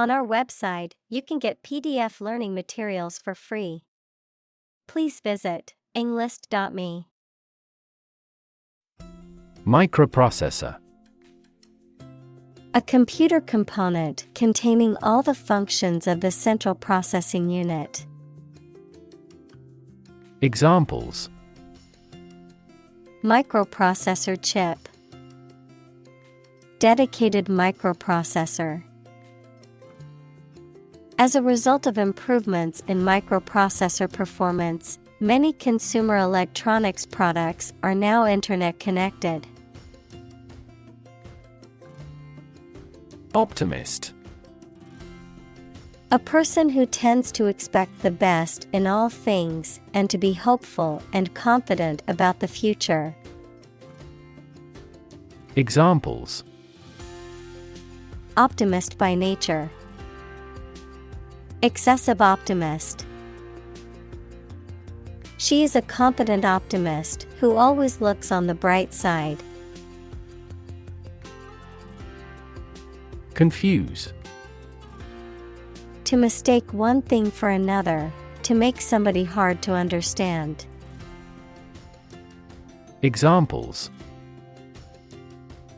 On our website, you can get PDF learning materials for free. Please visit englist.me. Microprocessor. A computer component containing all the functions of the central processing unit. Examples: Microprocessor chip. Dedicated microprocessor. As a result of improvements in microprocessor performance, many consumer electronics products are now internet connected. Optimist. A person who tends to expect the best in all things and to be hopeful and confident about the future. Examples: Optimist by nature. Excessive optimist. She is a confident optimist who always looks on the bright side. Confuse. To mistake one thing for another, to make somebody hard to understand. Examples: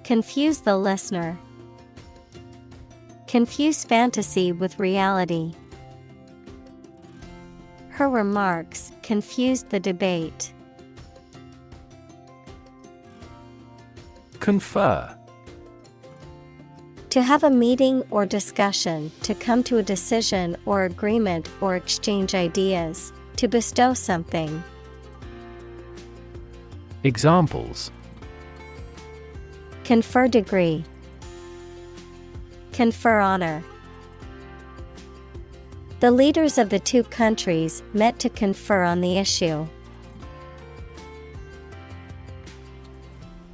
Confuse the listener. Confuse fantasy with reality. Her remarks confused the debate. Confer. To have a meeting or discussion, to come to a decision or agreement or exchange ideas, to bestow something. Examples: Confer degree. Confer honor. The leaders of the two countries met to confer on the issue.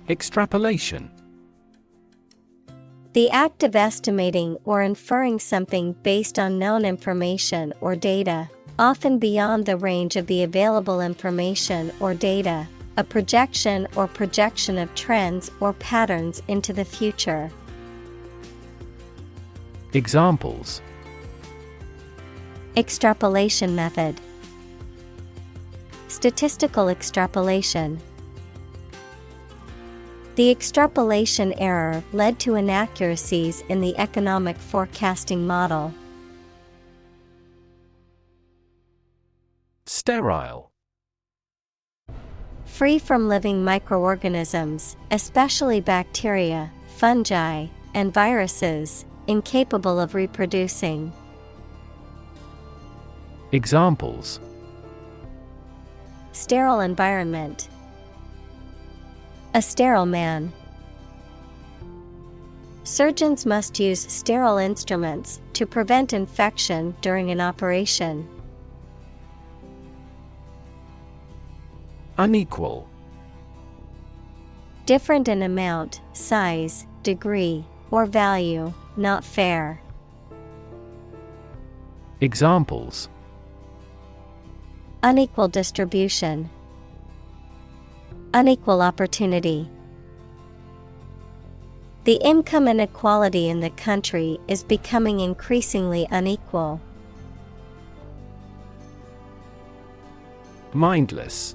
Extrapolation. The act of estimating or inferring something based on known information or data, often beyond the range of the available information or data, a projection or projection of trends or patterns into the future. Examples: Extrapolation method. Statistical extrapolation. The extrapolation error led to inaccuracies in the economic forecasting model. Sterile. Free from living microorganisms, especially bacteria, fungi, and viruses, incapable of reproducing. Examples: Sterile environment. A sterile man. Surgeons must use sterile instruments to prevent infection during an operation. Unequal. Different in amount, size, degree, or value, not fair. Examples: Unequal distribution. Unequal opportunity. The income inequality in the country is becoming increasingly unequal. Mindless.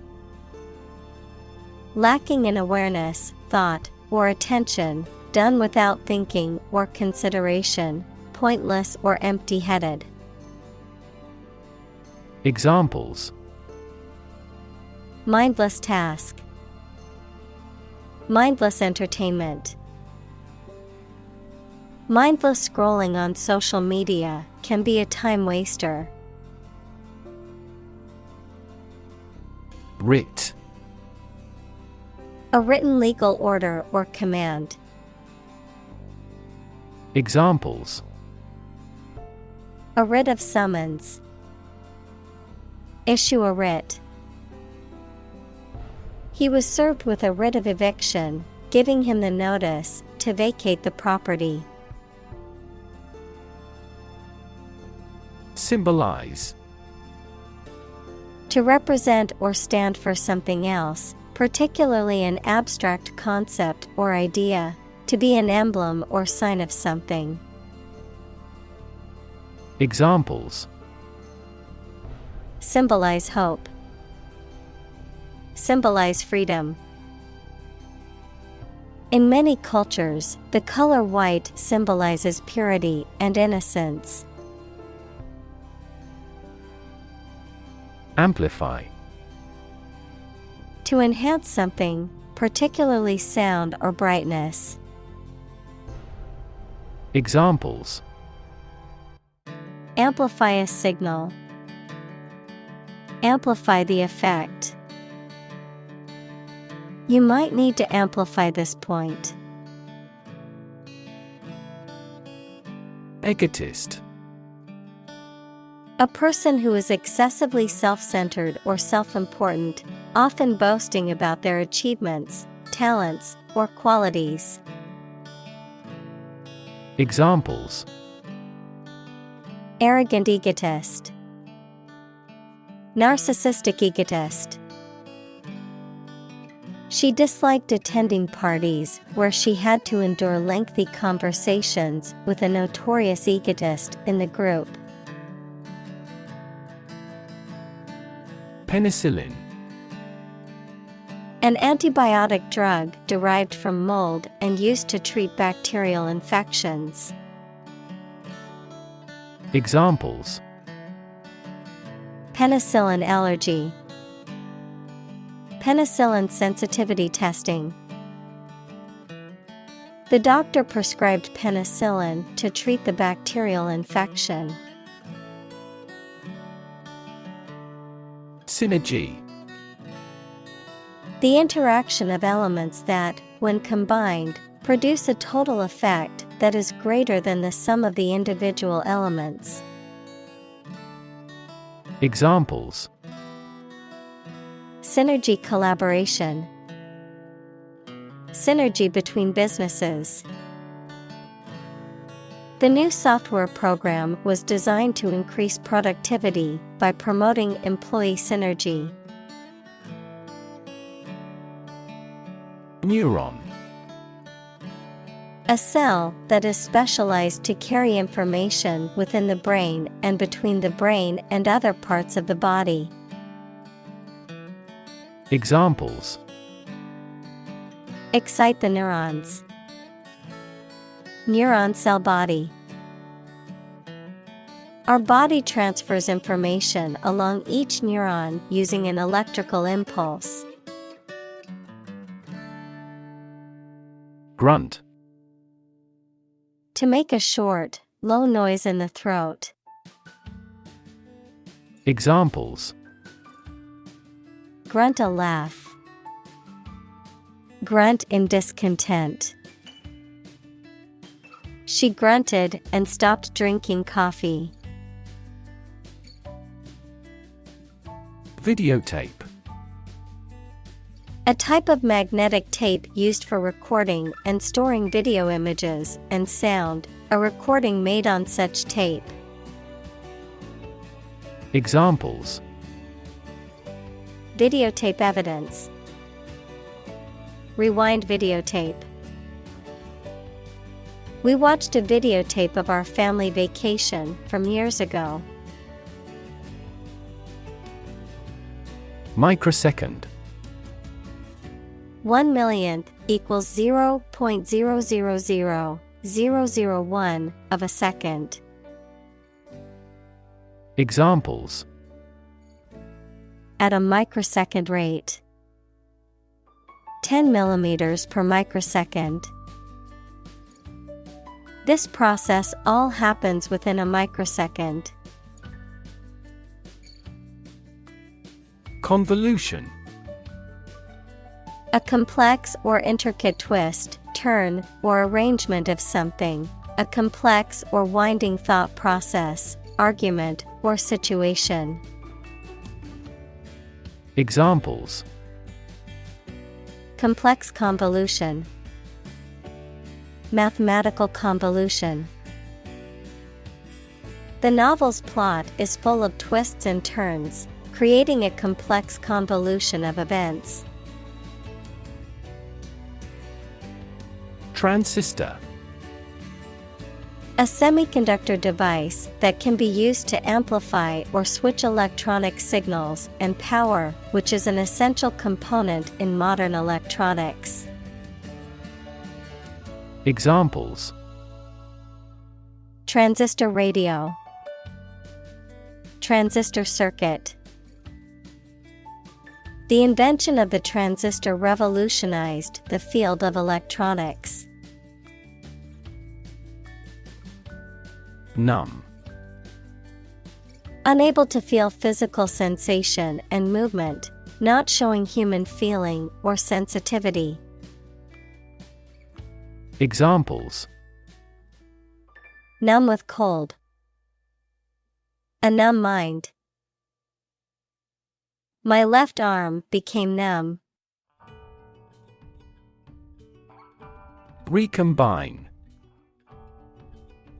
Lacking in awareness, thought, or attention, done without thinking or consideration, pointless or empty-headed. Examples: Mindless task. Mindless entertainment. Mindless scrolling on social media can be a time waster. Writ. A written legal order or command. Examples: A writ of summons. Issue a writ. He was served with a writ of eviction, giving him the notice to vacate the property. Symbolize. To represent or stand for something else, particularly an abstract concept or idea, to be an emblem or sign of something. Examples: symbolize hope, symbolize freedom. In many cultures, the color white symbolizes purity and innocence. Amplify. To enhance something, particularly sound or brightness. Examples: amplify a signal, amplify the effect. You might need to amplify this point. Egotist. A person who is excessively self-centered or self-important, often boasting about their achievements, talents, or qualities. Examples: arrogant egotist, narcissistic egotist. She disliked attending parties where she had to endure lengthy conversations with a notorious egotist in the group. Penicillin. An antibiotic drug derived from mold and used to treat bacterial infections. Examples: penicillin allergy, penicillin sensitivity testing. The doctor prescribed penicillin to treat the bacterial infection. Synergy. The interaction of elements that, when combined, produce a total effect that is greater than the sum of the individual elements. Examples: synergy collaboration, synergy between businesses. The new software program was designed to increase productivity by promoting employee synergy. Neuron. A cell that is specialized to carry information within the brain and between the brain and other parts of the body. Examples: excite the neurons, neuron cell body. Our body transfers information along each neuron using an electrical impulse. Grunt. To make a short, low noise in the throat. Examples: grunt a laugh, grunt in discontent. She grunted and stopped drinking coffee. Videotape. A type of magnetic tape used for recording and storing video images and sound, a recording made on such tape. Examples: videotape evidence, rewind videotape. We watched a videotape of our family vacation from years ago. Microsecond. 1/1,000,000 equals 0.000001 of a second. Examples: at a microsecond rate, 10 millimeters per microsecond. This process all happens within a microsecond. Convolution. A complex or intricate twist, turn, or arrangement of something, a complex or winding thought process, argument, or situation. Examples: complex convolution, mathematical convolution. The novel's plot is full of twists and turns, creating a complex convolution of events. Transistor. A semiconductor device that can be used to amplify or switch electronic signals and power, which is an essential component in modern electronics. Examples: transistor radio, transistor circuit. The invention of the transistor revolutionized the field of electronics. Numb. Unable to feel physical sensation and movement, not showing human feeling or sensitivity. Examples: numb with cold, a numb mind. My left arm became numb. Recombine.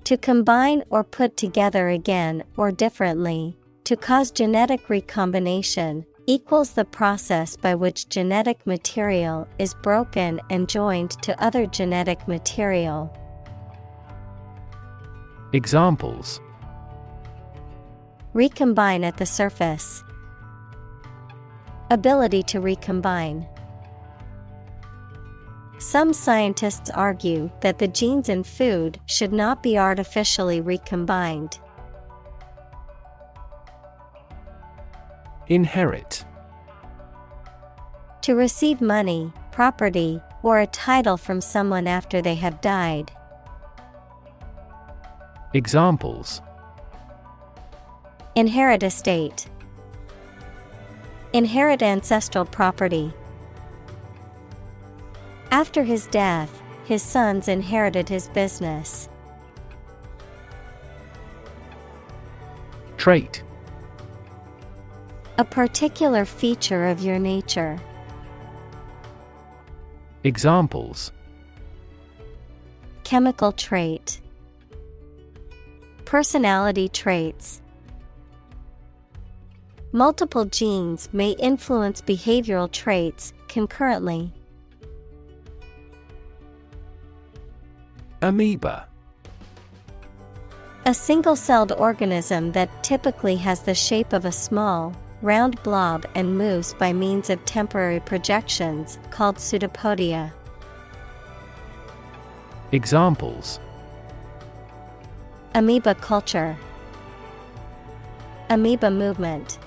To combine or put together again or differently, to cause genetic recombination, equals the process by which genetic material is broken and joined to other genetic material. Examples: recombine at the surface, ability to recombine. Some scientists argue that the genes in food should not be artificially recombined. Inherit. To receive money, property, or a title from someone after they have died. Examples: inherit estate, inherit ancestral property. After his death, his sons inherited his business. Trait. A particular feature of your nature. Examples: chemical trait, personality traits. Multiple genes may influence behavioral traits concurrently. Amoeba. A single-celled organism that typically has the shape of a small, round blob and moves by means of temporary projections, called pseudopodia. Examples: amoeba culture, amoeba movement.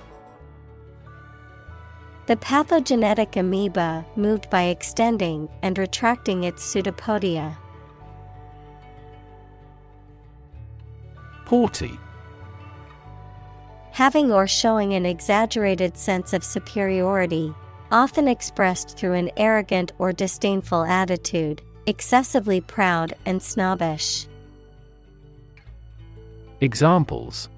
The pathogenetic amoeba moved by extending and retracting its pseudopodia. Haughty. Having or showing an exaggerated sense of superiority, often expressed through an arrogant or disdainful attitude, excessively proud and snobbish. Examples: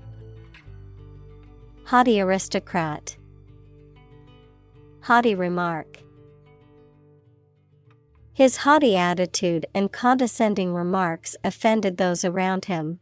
haughty aristocrat, haughty remark. His haughty attitude and condescending remarks offended those around him.